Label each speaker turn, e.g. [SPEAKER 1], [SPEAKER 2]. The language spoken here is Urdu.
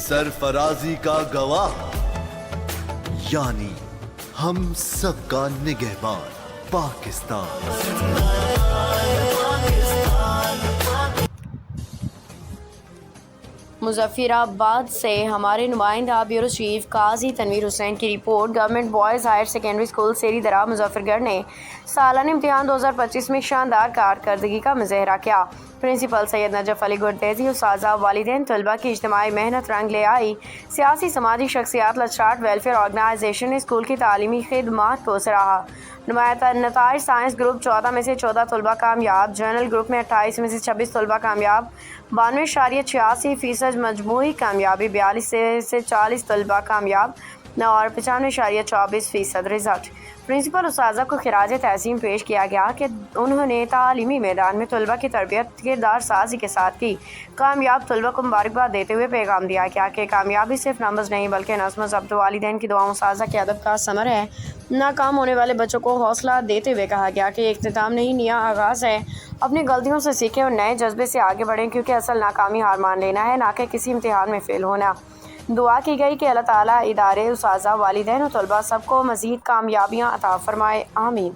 [SPEAKER 1] سرفرازی کا گواہ، یعنی ہم سب کا نگہبان پاکستان۔
[SPEAKER 2] مظفر آباد سے ہمارے نمائندہ بیورو چیف قاضی تنویر حسین کی رپورٹ۔ Government boys higher secondary school سیری درہ مظفر گڑھ نے سالانہ امتحان 2025 میں شاندار کارکردگی کا مظاہرہ کیا۔ پرنسپل سید نجف علی گردیزی، اساتذہ، والدین، طلباء کی اجتماعی محنت رنگ لے آئی۔ سیاسی سماجی شخصیات، لچراٹ ویلفیئر آرگنائزیشن نے اسکول کی تعلیمی خدمات کو سراہا۔ نمایاں نتائج: سائنس گروپ 14 میں سے 14 طلباء کامیاب، جنرل گروپ میں 28 میں سے 26 طلباء کامیاب، 92.86% مجموعی کامیابی، 42 سے 40 طلباء کامیاب اور 95.24% رزلٹ۔ پرنسپل اساتذہ کو خراج تحسین پیش کیا گیا کہ انہوں نے تعلیمی میدان میں طلباء کی تربیت کردار سازی کے ساتھ کی۔ کامیاب طلباء کو مبارکباد دیتے ہوئے پیغام دیا گیا کہ کامیابی صرف نمبرز نہیں بلکہ نظم و ضبط، والدین کی دعاؤں، اساتذہ کے ادب کا ثمر ہے۔ ناکام ہونے والے بچوں کو حوصلہ دیتے ہوئے کہا گیا کہ یہ اختتام نہیں، نیا آغاز ہے۔ اپنی غلطیوں سے سیکھیں اور نئے جذبے سے آگے بڑھیں، کیونکہ اصل ناکامی ہار مان لینا ہے، نہ کہ کسی امتحان میں فیل ہونا۔ دعا کی گئی کہ اللہ تعالیٰ ادارے، اساتذہ، والدین اور طلباء سب کو مزید کامیابیاں عطا فرمائے، آمین۔